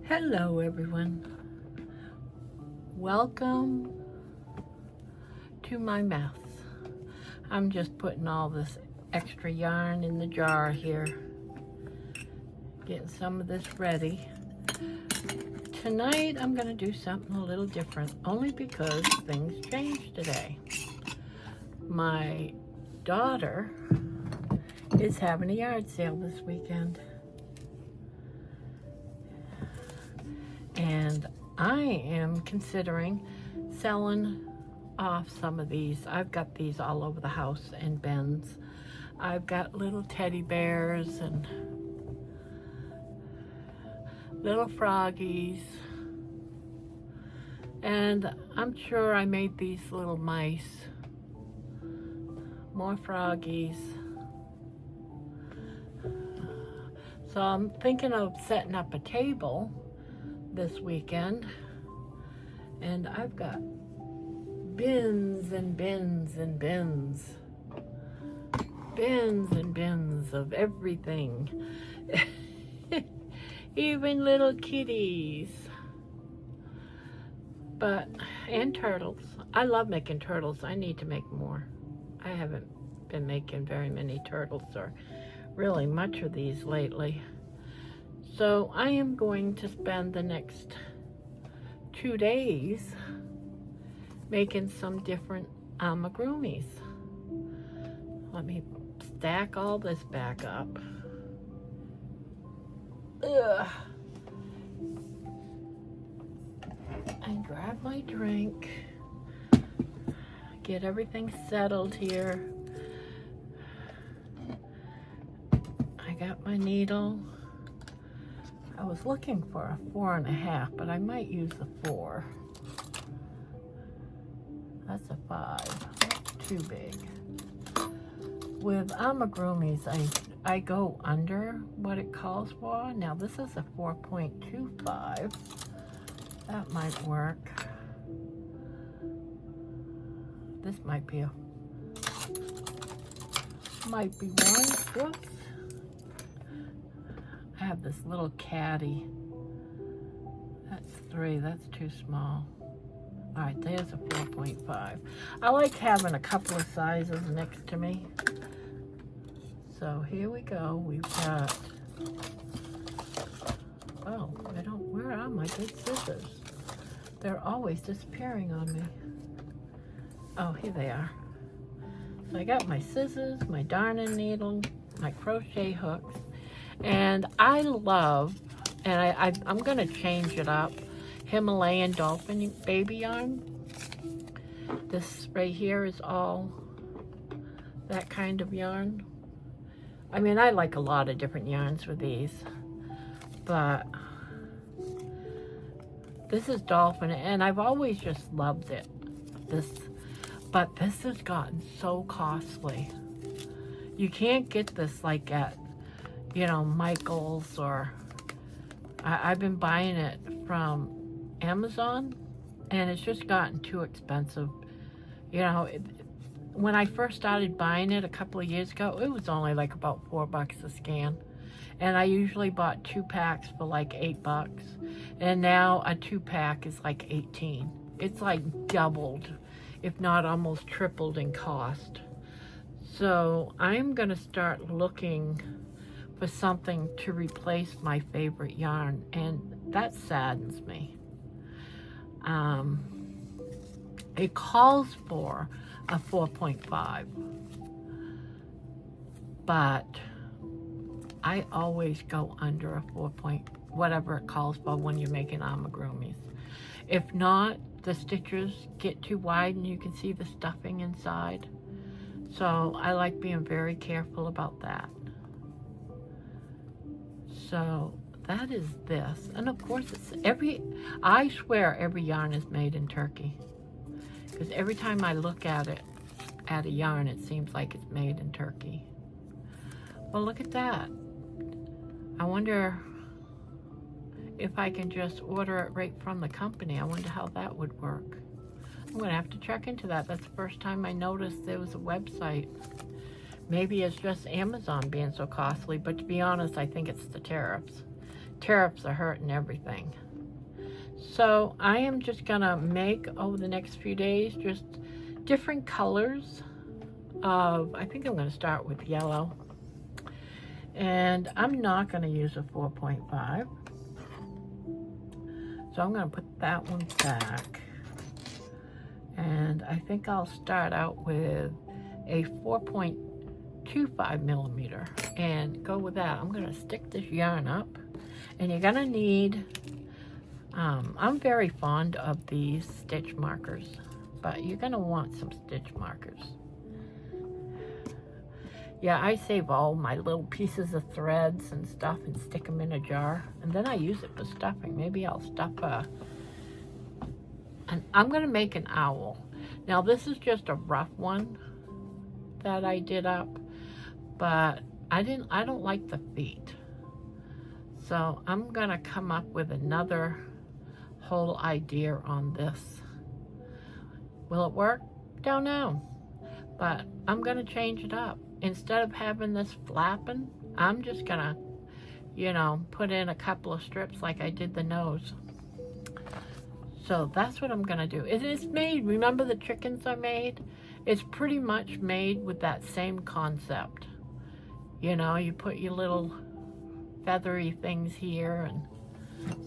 Hello everyone, welcome to my mess. I'm just putting all this extra yarn in the jar here, getting some of this ready. Tonight I'm going to do something a little different, only because things changed today. My daughter is having a yard sale this weekend. And I am considering selling off some of these. I've got these all over the house in bins. I've got little teddy bears and little froggies. And I'm sure I made these little mice. More froggies. So I'm thinking of setting up a table this weekend, and I've got bins and bins and bins and bins of everything. Even little kitties, and turtles. I love making turtles. I need to make more. I haven't been making very many turtles or really much of these lately. So I am going to spend the next 2 days making some different amigurumis. Let me stack all this back up. Ugh. And grab my drink. Get everything settled here. I got my needle. I was looking for a 4.5, but I might use a 4. That's a 5. That's too big. With amigurumis, I go under what it calls for. Now this is a 4.25. That might work. This might be one. Whoops. I have this little caddy. That's 3. That's too small. All right, there's a 4.5. I like having a couple of sizes next to me. So here we go. We've got, oh, where are my good scissors? They're always disappearing on me. Oh, here they are. So I got my scissors, my darning needle, my crochet hooks. And I love, and I'm going to change it up, Himalayan dolphin baby yarn. This right here is all that kind of yarn. I mean, I like a lot of different yarns with these, but this is dolphin, and I've always just loved it. But this has gotten so costly. You can't get this like at, Michael's, or I've been buying it from Amazon, and it's just gotten too expensive. When I first started buying it a couple of years ago, it was only like about $4 a scan. And I usually bought 2 packs for like $8. And now a 2-pack is like 18. It's like doubled, if not almost tripled in cost. So I'm gonna start looking for something to replace my favorite yarn, and that saddens me. It calls for a 4.5, but I always go under a 4 point, whatever it calls for when you're making amigurumis. If not, the stitches get too wide and you can see the stuffing inside. So I like being very careful about that. So that is this. And of course, I swear every yarn is made in Turkey. Because every time I look at a yarn, it seems like it's made in Turkey. Well, look at that. I wonder if I can just order it right from the company. I wonder how that would work. I'm gonna have to check into that. That's the first time I noticed there was a website. Maybe it's just Amazon being so costly, but to be honest, I think it's the tariffs. tariffs are hurting everything. So I am just gonna make over the next few days just different colors of, I think I'm gonna start with yellow. And I'm not gonna use a 4.5. So I'm gonna put that one back. And I think I'll start out with a 4.25 millimeter and go with that. I'm gonna stick this yarn up, and you're gonna need, I'm very fond of these stitch markers, but you're gonna want some stitch markers. Yeah, I save all my little pieces of threads and stuff and stick them in a jar, and then I use it for stuffing. Maybe I'll stuff and I'm gonna make an owl. Now this is just a rough one that I did up, but I don't like the feet. So I'm gonna come up with another whole idea on this. Will it work? Don't know. But I'm gonna change it up. Instead of having this flapping, I'm just gonna, you know, put in a couple of strips like I did the nose. So that's what I'm gonna do. It is made, remember the chickens I made? It's pretty much made with that same concept. You know, you put your little feathery things here, and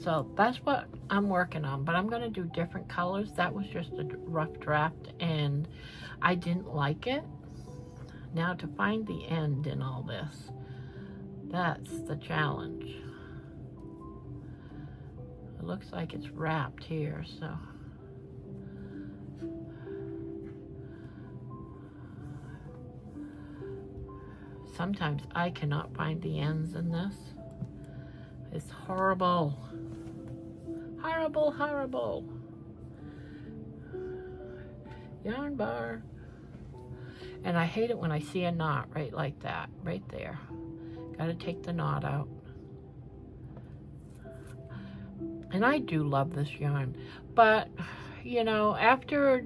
so that's what I'm working on. But I'm gonna do different colors. That was just a rough draft and I didn't like it. Now to find the end in all this, that's the challenge. It looks like it's wrapped here, so. Sometimes I cannot find the ends in this. It's horrible. Horrible, horrible. Yarn bar. And I hate it when I see a knot right like that, right there. Gotta take the knot out. And I do love this yarn, but you know, after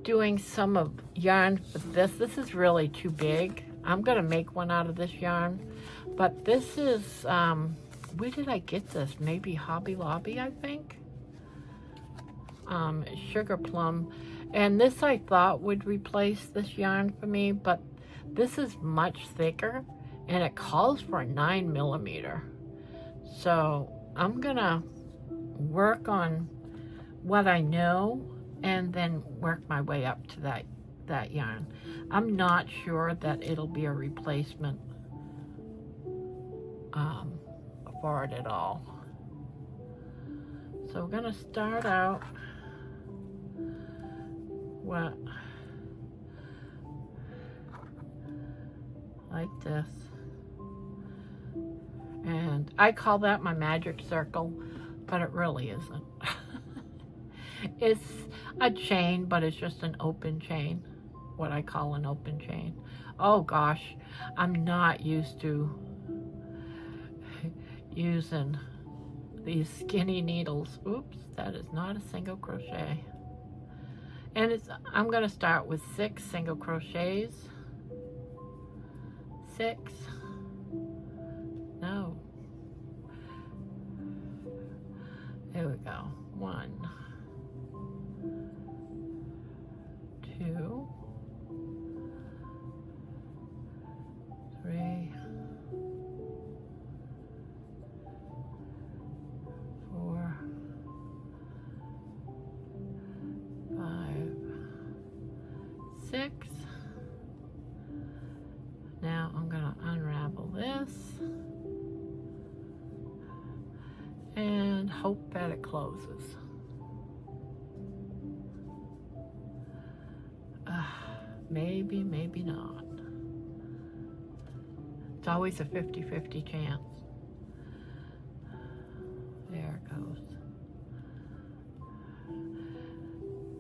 doing some of yarn for this is really too big. I'm gonna make one out of this yarn, but this is, where did I get this? Maybe Hobby Lobby, I think. Sugar Plum. And this I thought would replace this yarn for me, but this is much thicker and it calls for a 9 millimeter. So I'm gonna work on what I know and then work my way up to that yarn. I'm not sure that it'll be a replacement for it at all. So we're gonna start out what, like this, and I call that my magic circle, but it really isn't. It's a chain, but it's just an open chain, what I call an open chain. Oh gosh, I'm not used to using these skinny needles. Oops, that is not a single crochet. And I'm going to start with 6 single crochets. 6. No. There we go. 1, 2, 3, 4, 5, 6. Now I'm going to unravel this and hope that it closes. Maybe, maybe not. It's always a 50-50 chance. There it goes.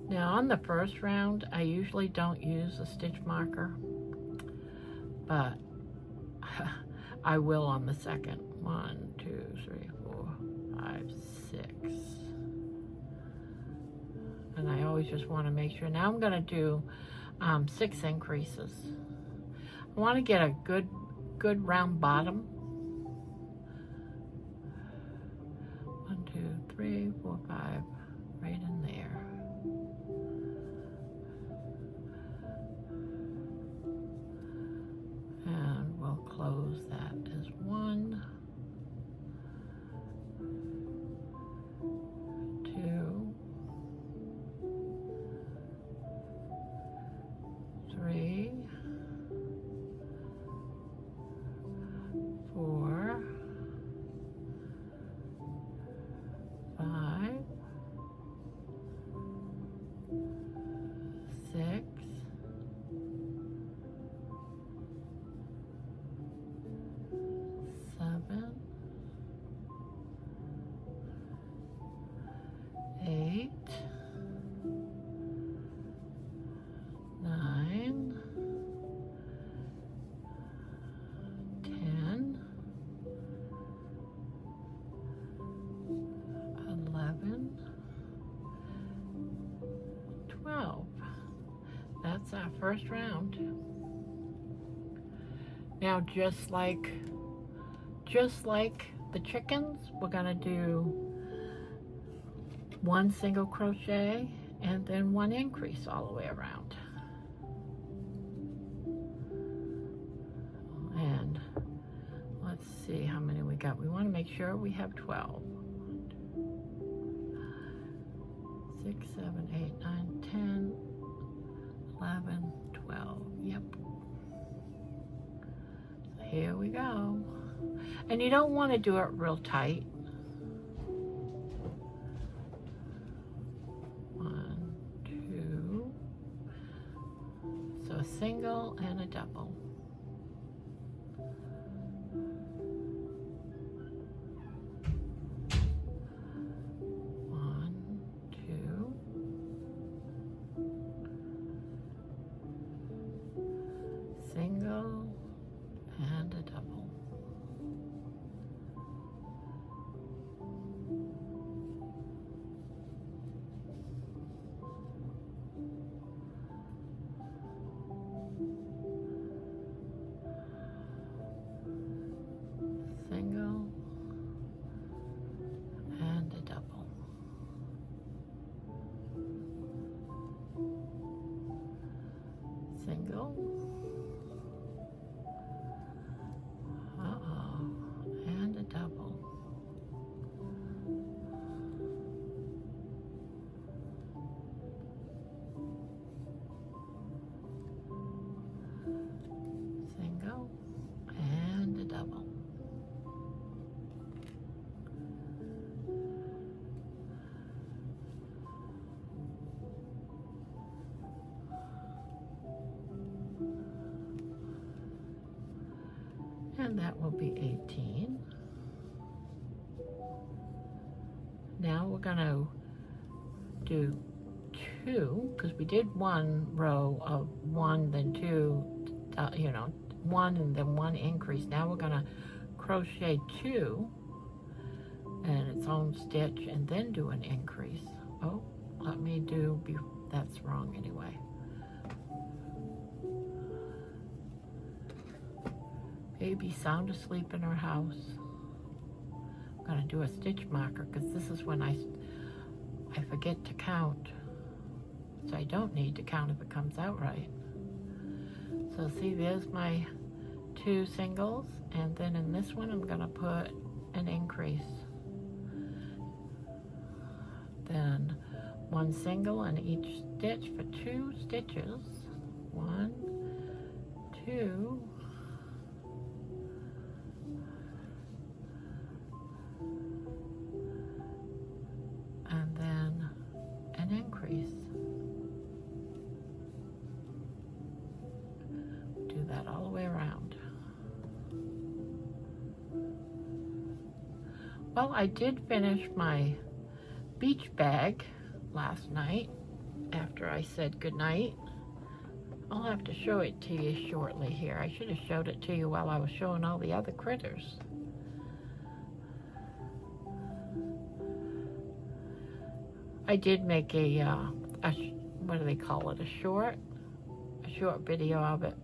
Now on the first round, I usually don't use a stitch marker, but I will on the second. 1, 2, 3, 4, 5, 6. And I always just want to make sure. Now I'm going to do 6 increases. I want to get a good round bottom. 3, 4, 5, right in there. And we'll close that as 1, 2, 3, 4, 5, 6, 7, 8, 9, 10, 11, 12. That's our first round. Now just like the chickens, we're gonna do 1 single crochet and then 1 increase all the way around. And let's see how many we got. We want to make sure we have 12. 6, 7, 8, 9, 10, 11, 12. Yep. So here we go. And you don't want to do it real tight. 1, 2. So a single and a double. 1, 2. Single and a double. Single and a double. Single. And a double. Single and a double. And that will be 18. Now we're going to do 2, because we did 1 row of 1, then 2, 1 and then 1 increase. Now we're going to crochet 2 and its own stitch and then do an increase. Oh, that's wrong anyway. Baby sound asleep in her house. I'm gonna do a stitch marker because this is when I forget to count. So I don't need to count if it comes out right. So see, there's my 2 singles, and then in this one I'm gonna put an increase. Then 1 single in each stitch for 2 stitches. 1, 2, and then an increase. Do that all the way around. Well, I did finish my beach bag last night after I said goodnight. I'll have to show it to you shortly here. I should have showed it to you while I was showing all the other critters. I did make what do they call it, a short video of it.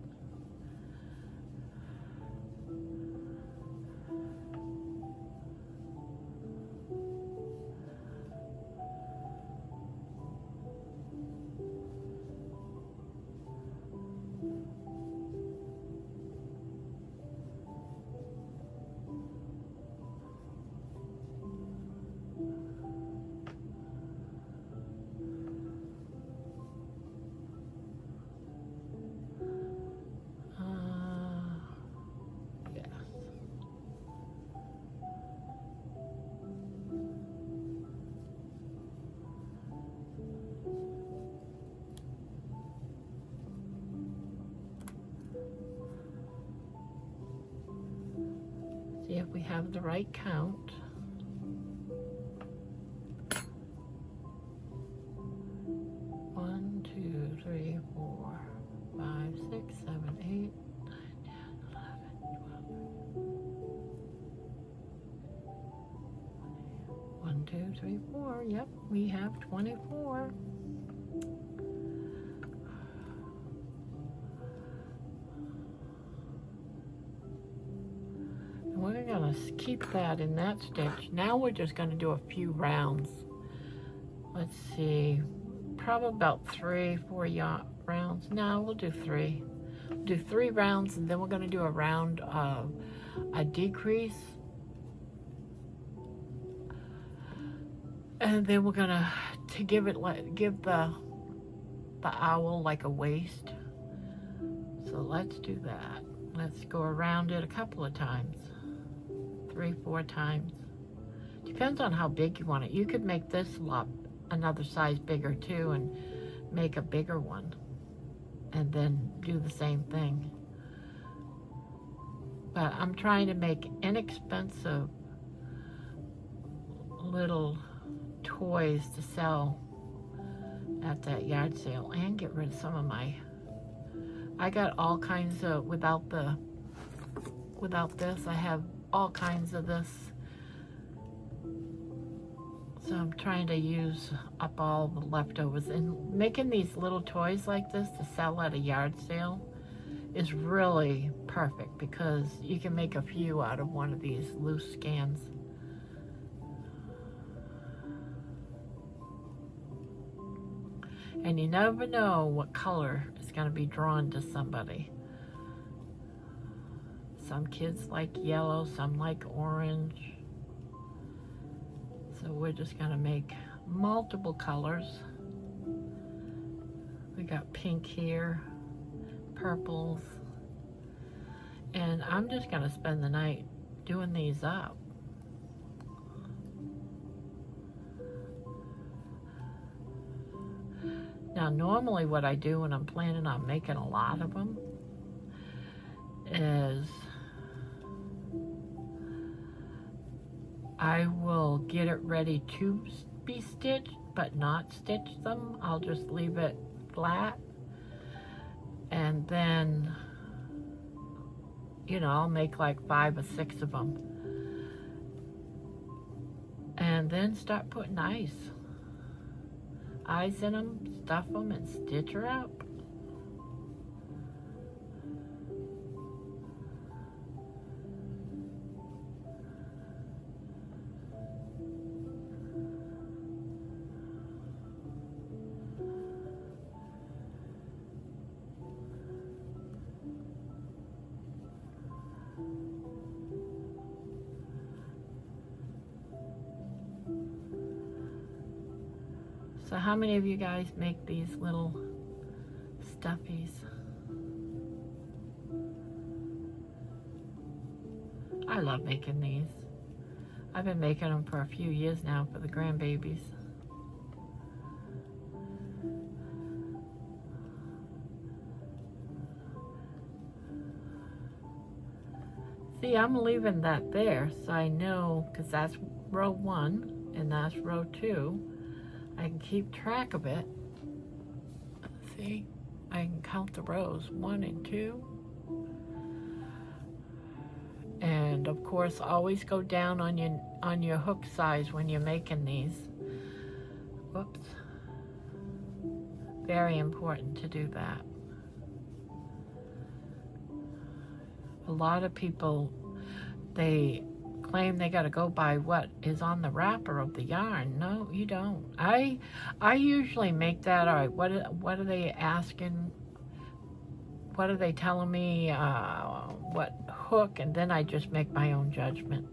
have the right count. One, two, three, 4, 5, 6, 7, 8, 9, 10, 11, 12. 1, 2, 3, 4. Yep, we have 24. We're gonna keep that in that stitch. Now we're just gonna do a few rounds. Let's see, probably about 3, 4 rounds. No, we'll do 3. We'll do 3 rounds, and then we're gonna do a round of a decrease. And then we're gonna, to give the owl like a waist. So let's do that. Let's go around it a couple of times. 3, 4 times. Depends on how big you want it. You could make this lot another size bigger too and make a bigger one. And then do the same thing. But I'm trying to make inexpensive little toys to sell at that yard sale and get rid of some of my, I got all kinds of, without this, I have all kinds of this. So I'm trying to use up all the leftovers, and making these little toys like this to sell at a yard sale is really perfect because you can make a few out of one of these loose scans. And you never know what color is going to be drawn to somebody. Some kids like yellow, some like orange. So we're just going to make multiple colors. We got pink here, purples. And I'm just going to spend the night doing these up. Now, normally what I do when I'm planning on making a lot of them is I will get it ready to be stitched, but not stitch them. I'll just leave it flat. And then, you know, I'll make like 5 or 6 of them. And then start putting eyes in them, stuff them, and stitch her up. So how many of you guys make these little stuffies? I love making these. I've been making them for a few years now for the grandbabies. See, I'm leaving that there so I know, because that's row 1 and that's row 2. I can keep track of it. See, I can count the rows, 1 and 2. And of course, always go down on your hook size when you're making these. Whoops. Very important to do that. A lot of people, they claim they got to go by what is on the wrapper of the yarn. No, you don't. I usually make that. All right, what are they asking? What are they telling me? What hook? And then I just make my own judgment.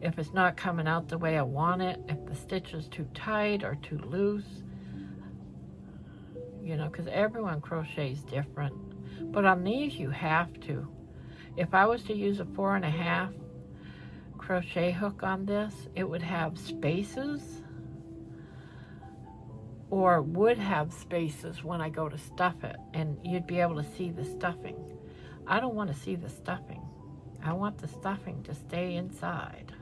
If it's not coming out the way I want it, if the stitch is too tight or too loose, you know, because everyone crochets different. But on these, you have to. If I was to use a 4.5 crochet hook on this, it would have spaces, or would have spaces when I go to stuff it, and you'd be able to see the stuffing. I don't want to see the stuffing. I want the stuffing to stay inside.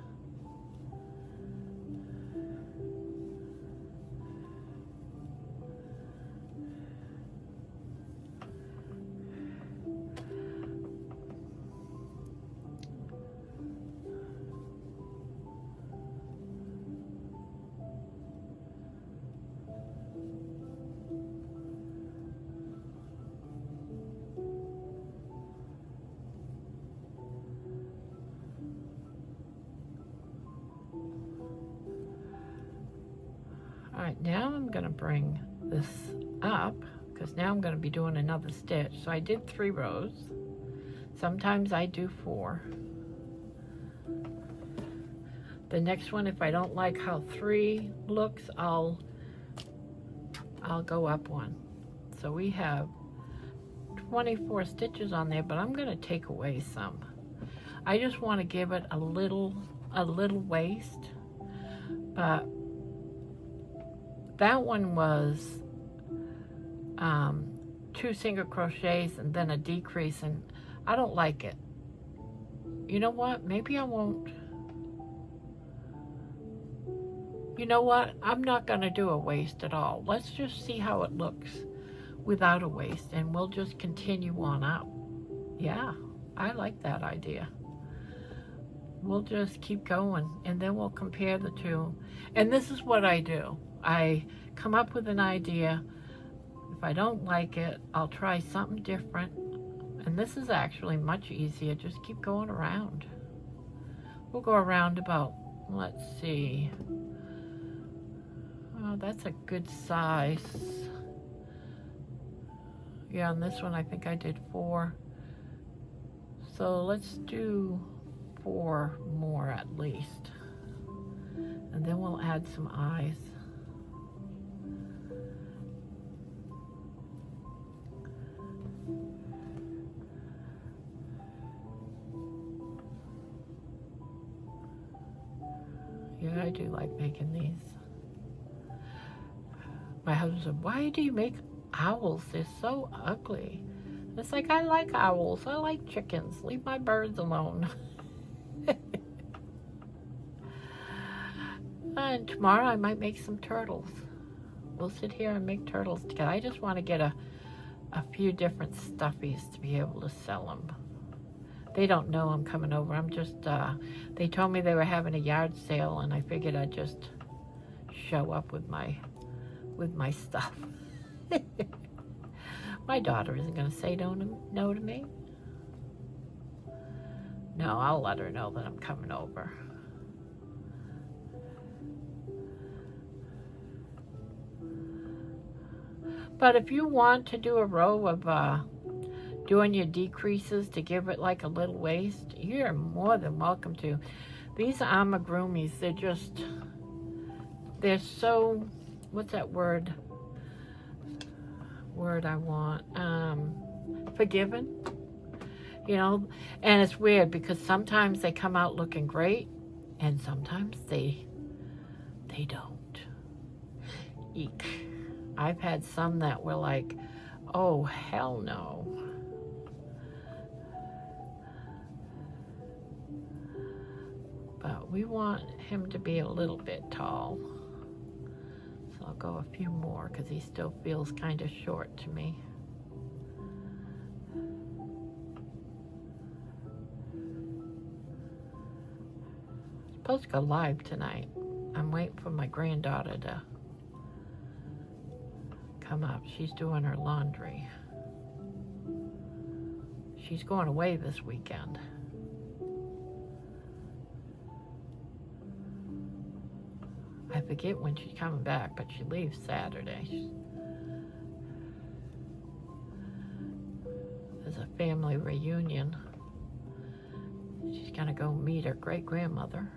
All right, now I'm going to bring this up because now I'm going to be doing another stitch. So I did 3 rows. Sometimes I do 4. The next one, if I don't like how 3 looks, I'll go up 1. So we have 24 stitches on there, but I'm going to take away some. I just want to give it a little waist, but that one was 2 single crochets and then a decrease, and I don't like it. You know what? Maybe I won't. You know what? I'm not going to do a waist at all. Let's just see how it looks without a waist, and we'll just continue on up. Yeah, I like that idea. We'll just keep going, and then we'll compare the two. And this is what I do. I come up with an idea. If I don't like it, I'll try something different. And this is actually much easier. Just keep going around. We'll go around about, let's see. Oh, that's a good size. Yeah, on this one I think I did 4. So let's do 4 more at least. And then we'll add some eyes. Yeah, I do like making these. My husband said, "Why do you make owls? They're so ugly." It's like, I like owls. I like chickens. Leave my birds alone. And tomorrow I might make some turtles. We'll sit here and make turtles together. I just want to get a few different stuffies to be able to sell them. They don't know I'm coming over. I'm just, they told me they were having a yard sale, and I figured I'd just show up with my stuff. My daughter isn't going to say no to me. No, I'll let her know that I'm coming over. But if you want to do a row of doing your decreases to give it like a little waist, you're more than welcome to. These amigurumis, they're so, what's that word I want? Forgiving. You know, and it's weird because sometimes they come out looking great and sometimes they don't. Eek. I've had some that were like, oh, hell no. But we want him to be a little bit tall. So I'll go a few more because he still feels kind of short to me. Supposed to go live tonight. I'm waiting for my granddaughter to come up. She's doing her laundry. She's going away this weekend. I forget when she's coming back, but she leaves Saturday. There's a family reunion. She's gonna go meet her great-grandmother.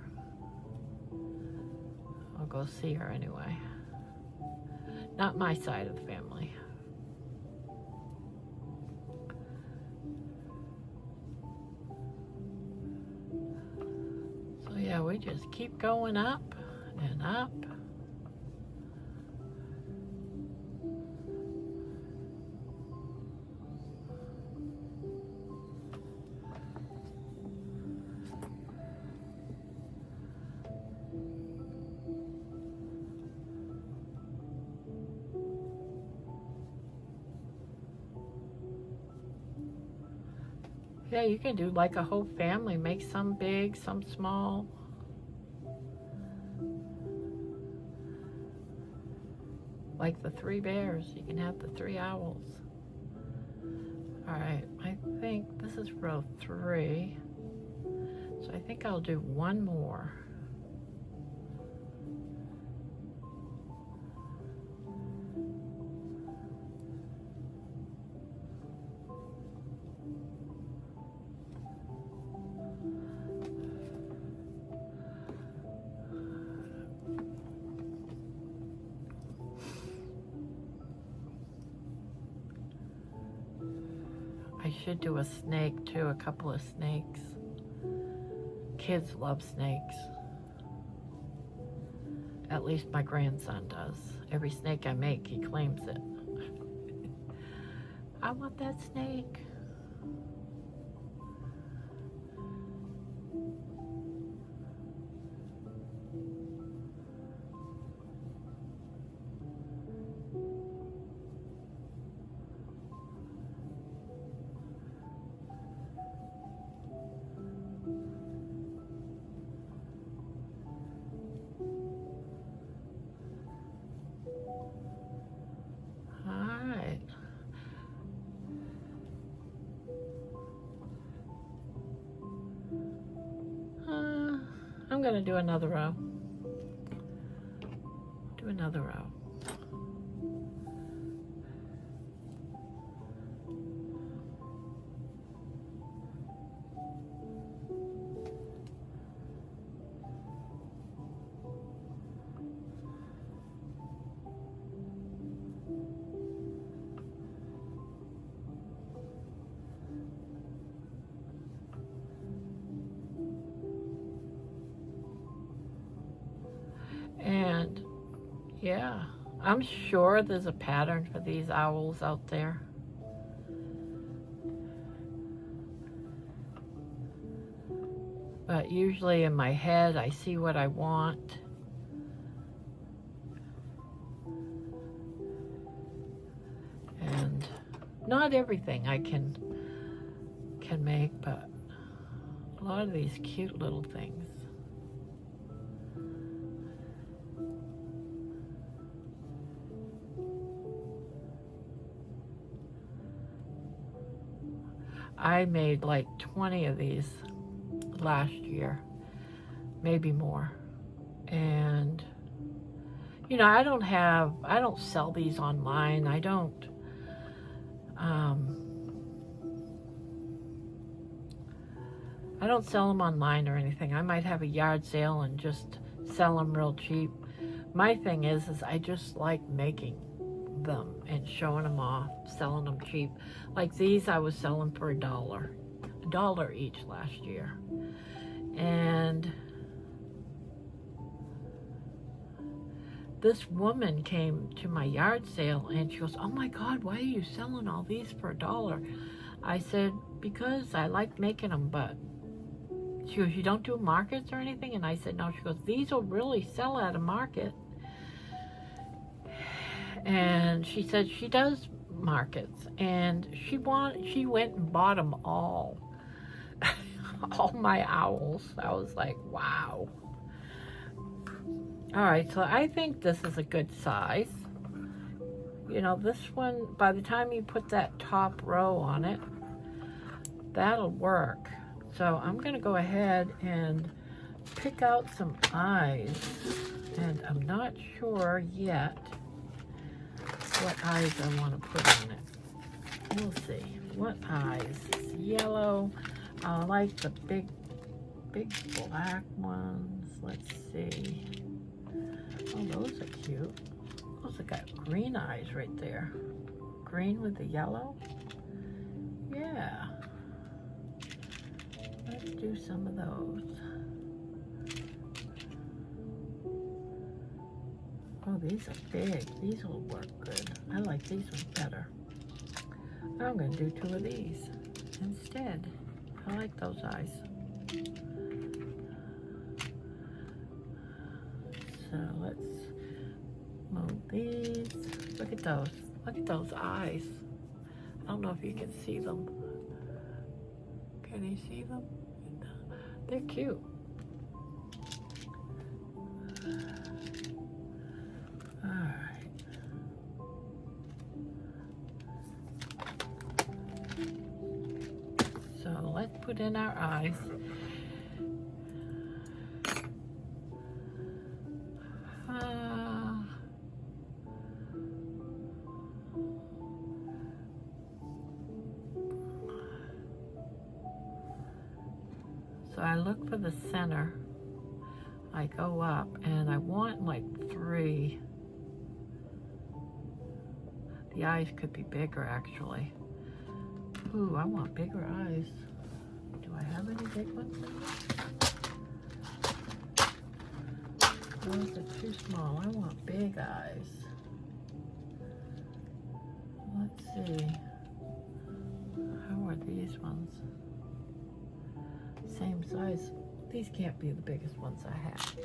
I'll go see her anyway. Not my side of the family. So yeah, we just keep going up and up. Yeah, you can do like a whole family. Make some big, some small. Like the 3 bears, you can have the 3 owls. All right, I think this is row 3. So I think I'll do one more. I should do a snake too, a couple of snakes. Kids love snakes. At least my grandson does. Every snake I make, he claims it. I want that snake. I'm gonna do another row. Do another row. And yeah, I'm sure there's a pattern for these owls out there. But usually in my head, I see what I want. And not everything I can make, but a lot of these cute little things. I made like 20 of these last year, maybe more. And you know, I don't sell these online. I don't sell them online or anything. I might have a yard sale and just sell them real cheap. My thing is I just like making them and showing them off, selling them cheap. Like these I was selling for $1 each last year. And this woman came to my yard sale and she goes, "Oh my God, why are you selling all these for $1?" I said, "Because I like making them." But she goes, "You don't do markets or anything?" And I said, "No." She goes, "These will really sell at a market." And she said she does markets, and she went and bought them all. All my owls. I was like, wow. All right, so I think this is a good size. You know, this one, by the time you put that top row on it, that'll work. So I'm gonna go ahead and pick out some eyes, and I'm not sure yet what eyes I want to put on it. We'll see. What eyes? It's yellow. I like the big black ones. Let's see. Oh, those are cute. Those have got green eyes right there. Green with the yellow. Yeah. Let's do some of those. Oh, these are big. These will work good. I like these ones better. I'm going to do 2 of these instead. I like those eyes. So let's move these. Look at those. Look at those eyes. I don't know if you can see them. Can you see them? They're cute. Alright. So let's put in our eyes. So I look for the center. I go up and I want like 3. The eyes could be bigger actually. Ooh, I want bigger eyes. Do I have any big ones? Those are too small. I want big eyes. Let's see. How are these ones? Same size. These can't be the biggest ones I have.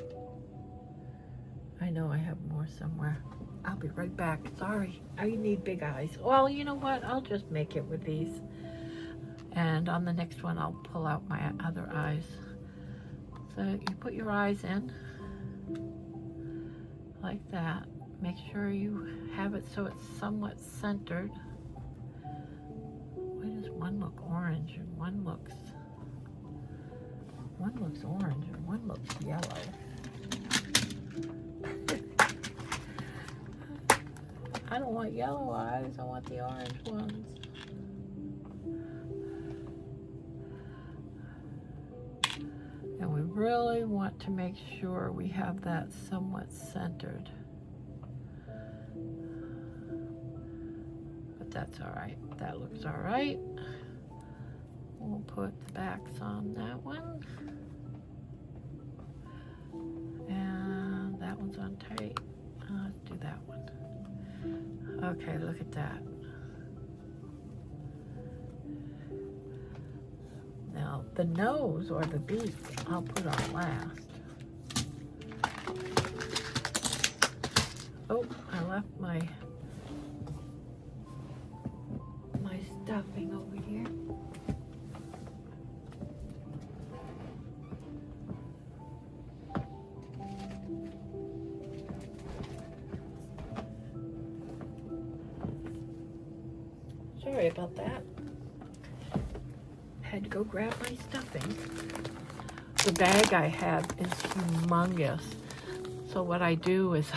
I know I have more somewhere. I'll be right back. Sorry, I need big eyes. Well, you know what? I'll just make it with these. And on the next one, I'll pull out my other eyes. So you put your eyes in like that. Make sure you have it so it's somewhat centered. Why does one look orange and one looks orange and one looks yellow? I don't want yellow eyes, I want the orange ones. And we really want to make sure we have that somewhat centered. But that's all right, that looks all right. We'll put the backs on that one. And that one's on tight. Let's do that one. Okay, look at that. Now, the nose or the beak, I'll put on last. Oh, I left my stuffing over here. Sorry about that. Had to go grab my stuffing. The bag I have is humongous. So what I do is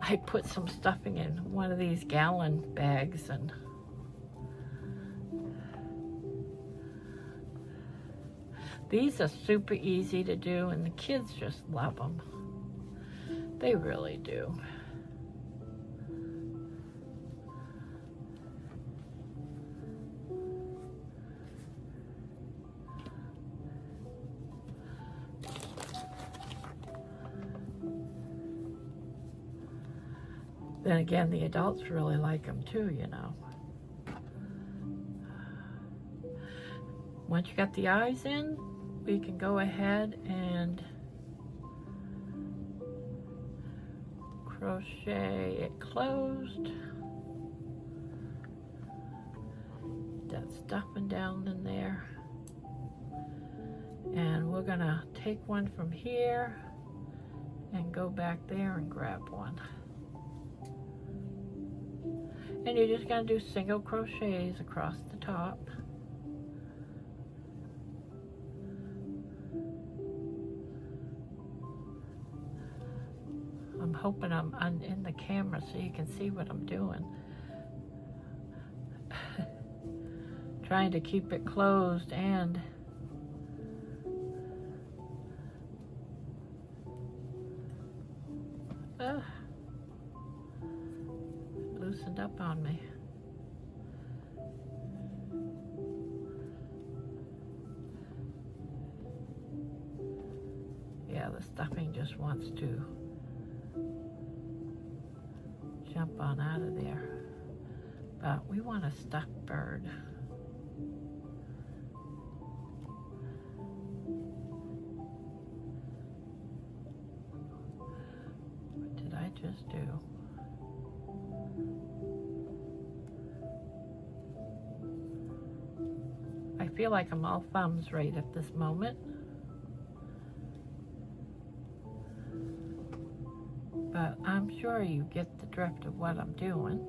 I put some stuffing in one of these gallon bags, and these are super easy to do, and the kids just love them. They really do. Then again, the adults really like them too, you know. Once you got the eyes in, we can go ahead and crochet it closed. That stuffing down in there. And we're gonna take one from here and go back there and grab one. And you're just gonna do single crochets across the top. I'm hoping I'm in the camera so you can see what I'm doing. Trying to keep it closed and loosened up on me. Yeah, the stuffing just wants to jump on out of there. But we want a stuffed bird. What did I just do? I feel like I'm all thumbs right at this moment. But I'm sure you get the drift of what I'm doing.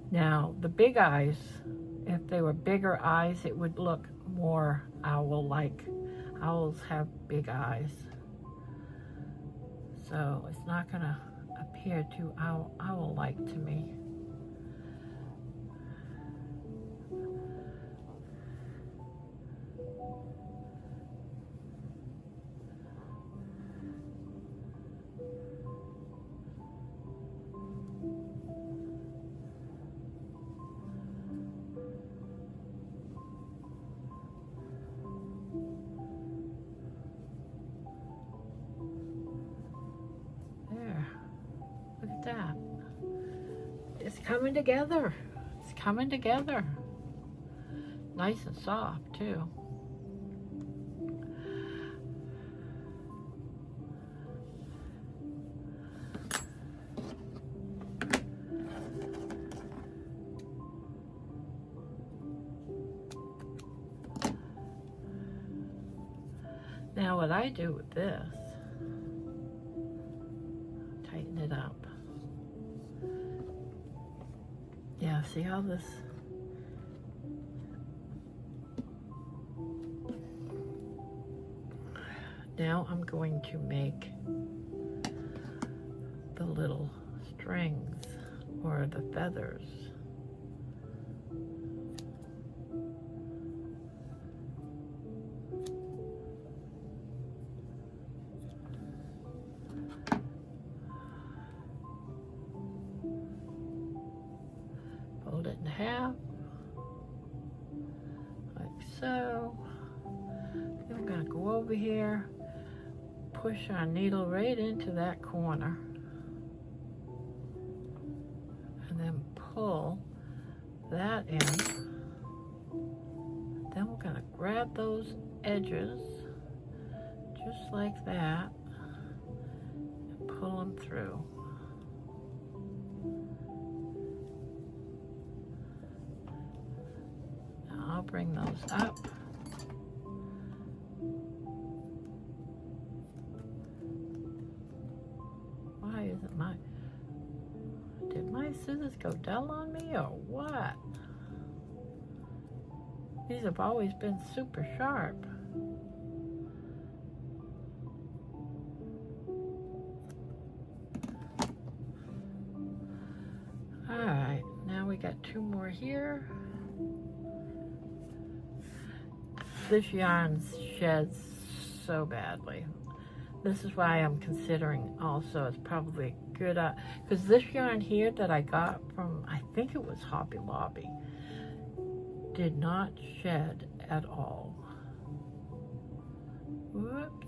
Now, the big eyes, if they were bigger eyes, it would look more owl-like. Owls have big eyes. So it's not going to appear too owl-like to me. That. It's coming together. It's coming together. Nice and soft too. Now what I do with this, tighten it up. Yeah, see how this, now I'm going to make the little strings or the feathers. Fold it in half, like so. Then we're going to go over here, push our needle right into that corner, and then pull that in. Then we're going to grab those edges, just like that, and pull them through. I'll bring those up. Why isn't did my scissors go dull on me or what? These have always been super sharp. All right, now we got two more here. This yarn sheds so badly. This is why I'm considering also it's probably good, because this yarn here that I got from, I think it was Hobby Lobby, did not shed at all. Whoops.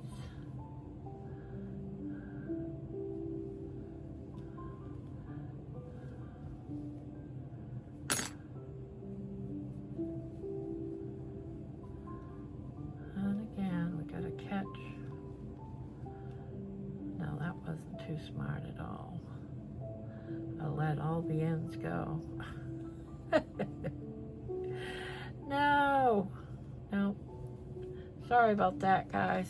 Too smart at all. I'll let all the ends go. No. Sorry about that, guys.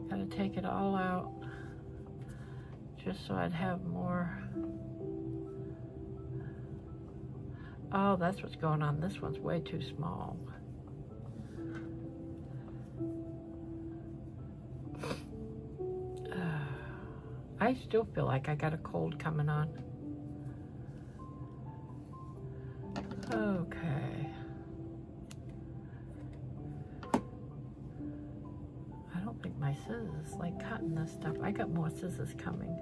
Gotta take it all out just so I'd have more. Oh, that's what's going on. This one's way too small. I still feel like I got a cold coming on. Okay. I don't think my scissors like cutting this stuff. I got more scissors coming.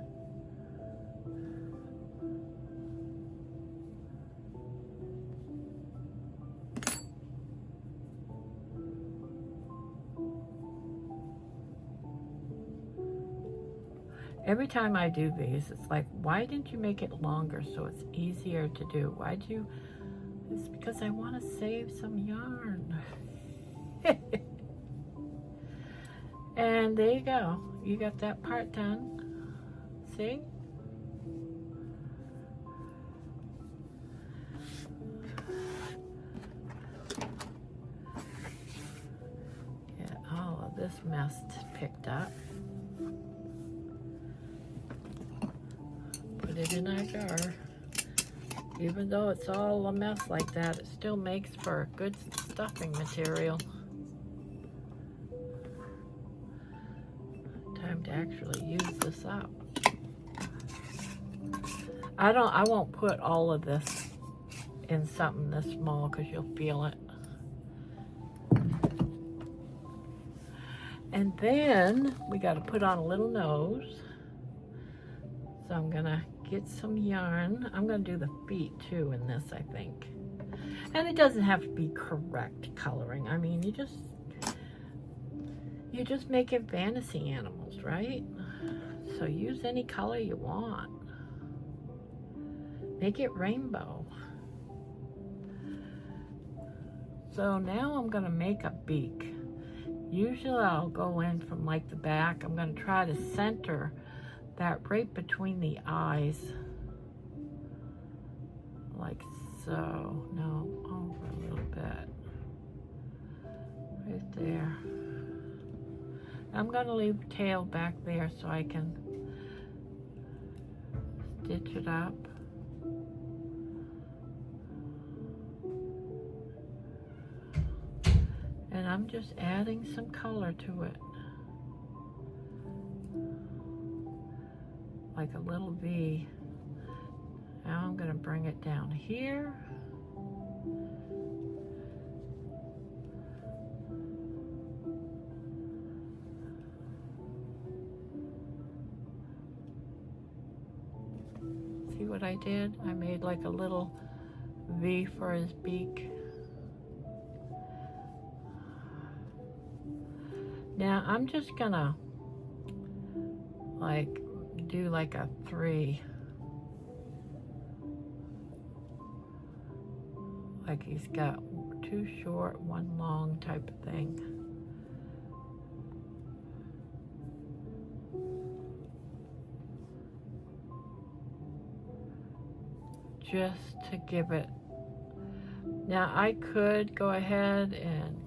Every time I do these, it's like, why didn't you make it longer so it's easier to do? Why'd you, It's because I want to save some yarn. And there you go. You got that part done. See? Get all of this mess picked up. Put it in our jar. Even though it's all a mess like that, it still makes for good stuffing material. Time to actually use this up. I won't put all of this in something this small because you'll feel it. And then we got to put on a little nose. So I'm gonna get some yarn. I'm gonna do the feet too in this, I think. And it doesn't have to be correct coloring. I mean, you just make it fantasy animals, right? So use any color you want. Make it rainbow. So now I'm gonna make a beak. Usually I'll go in from like the back. I'm gonna try to center that right between the eyes. Like so. No, over a little bit. Right there. I'm gonna leave tail back there so I can stitch it up. And I'm just adding some color to it. Like a little V. Now I'm gonna bring it down here. See what I did? I made like a little V for his beak. Now I'm just gonna like do like a 3. Like he's got 2 short, 1 long type of thing. Just to give it. Now I could go ahead and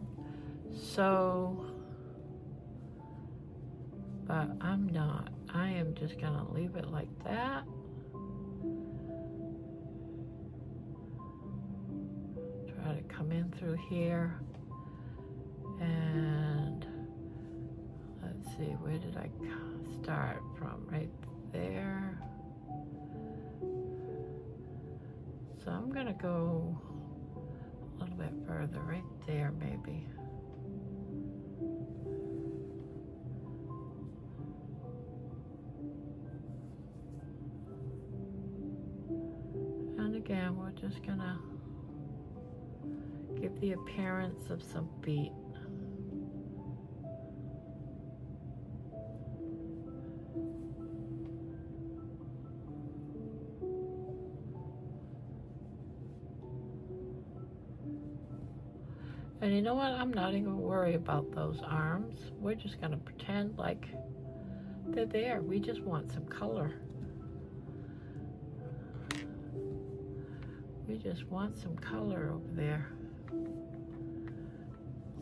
sew, but I'm not. I am just gonna leave it like that. Try to come in through here. And let's see, where did I start from? Right there. So I'm gonna go a little bit further, right there maybe. And again, we're just gonna give the appearance of some feet. And you know what? I'm not even worried about those arms. We're just gonna pretend like they're there. We just want some color. We just want some color over there.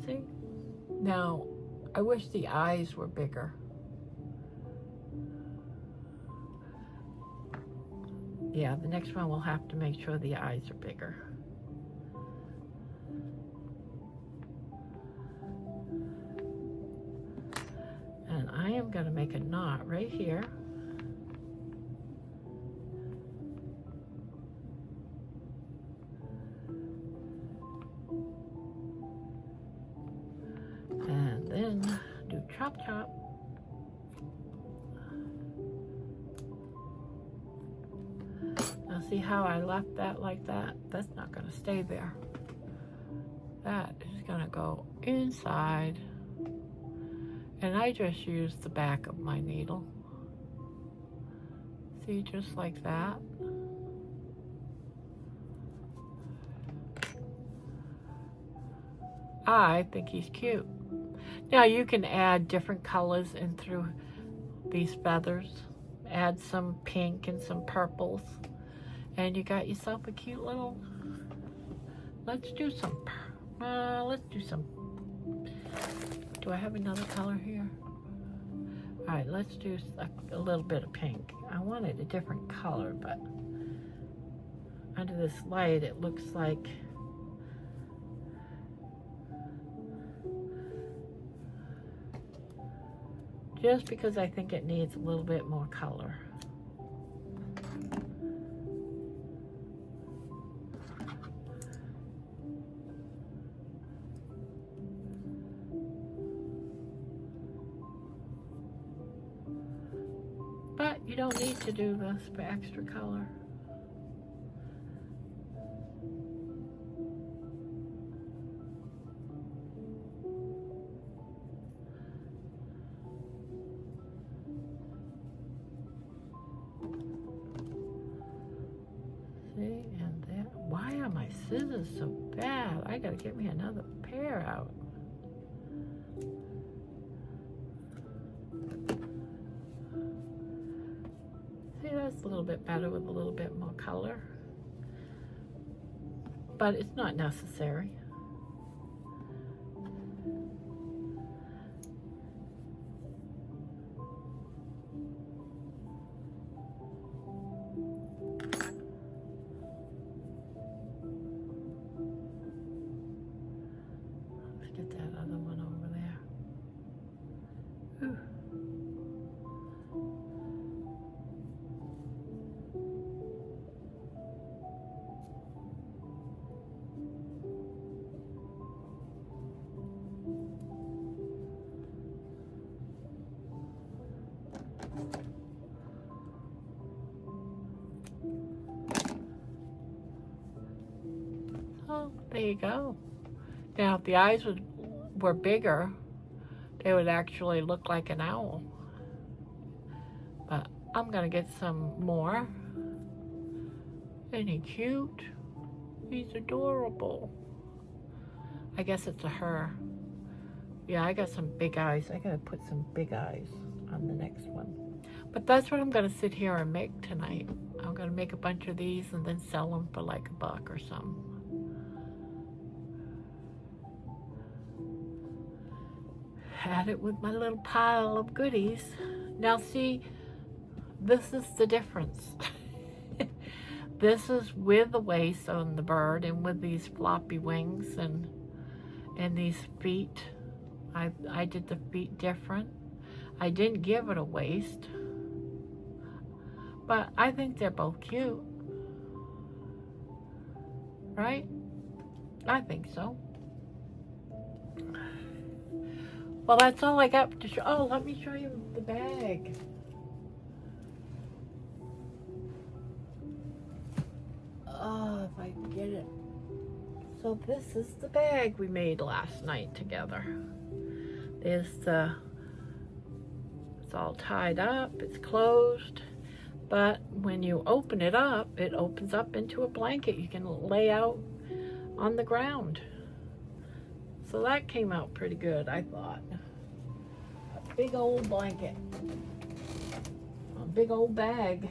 See? Now, I wish the eyes were bigger. Yeah, the next one we'll have to make sure the eyes are bigger. And I am going to make a knot right here. And then do chop chop. Now see how I left that like that? That's not going to stay there. That is going to go inside. And I just use the back of my needle. See, just like that. I think he's cute. Now you can add different colors in through these feathers. Add some pink and some purples. And you got yourself a cute little, let's do some, do I have another color here? All right, let's do a little bit of pink. I wanted a different color, but under this light, it looks like just because I think it needs a little bit more color. But you don't need to do this for extra color. See, and there. Why are my scissors so bad? I gotta get me another pair out. See, that's a little bit better with a little bit more color. But it's not necessary. Let's get that other one over there. Ooh. Oh, there you go. Now, if the eyes were bigger, they would actually look like an owl. But I'm gonna get some more. Isn't he cute? He's adorable. I guess it's a her. Yeah, I got some big eyes. I gotta put some big eyes on the next one. But that's what I'm gonna sit here and make tonight. I'm gonna make a bunch of these and then sell them for like $1 or something. Had it with my little pile of goodies. Now see, this is the difference. This is with the waist on the bird and with these floppy wings and these feet. I did the feet different. I didn't give it a waist, but I think they're both cute, right? I think so. Well, that's all I got to show. Oh, let me show you the bag. Oh, if I can get it. So this is the bag we made last night together. It's all tied up, it's closed, but when you open it up, it opens up into a blanket you can lay out on the ground. So that came out pretty good, I thought. A big old blanket. A big old bag.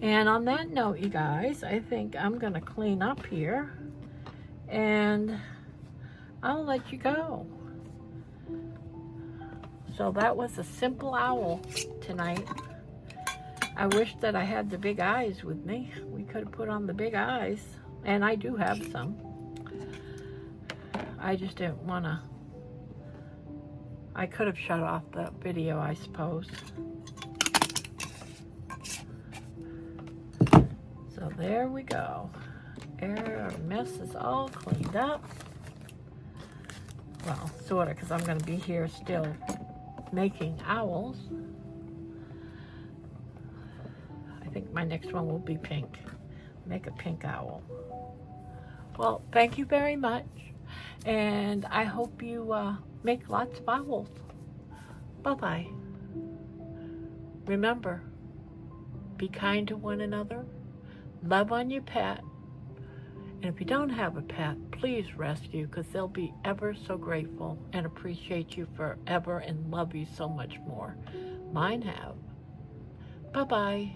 And on that note, you guys, I think I'm going to clean up here and I'll let you go. So that was a simple owl tonight. I wish that I had the big eyes with me. We could have put on the big eyes, and I do have some. I just didn't want to. I could have shut off the video, I suppose. So there we go. Our mess is all cleaned up. Well, sort of, because I'm going to be here still making owls. I think my next one will be pink. Make a pink owl. Well, thank you very much. And I hope you make lots of owls. Bye-bye. Remember, Be kind to one another. Love on your pet. And if you don't have a pet, please rescue, because they'll be ever so grateful and appreciate you forever and love you so much more. Mine have. Bye-bye.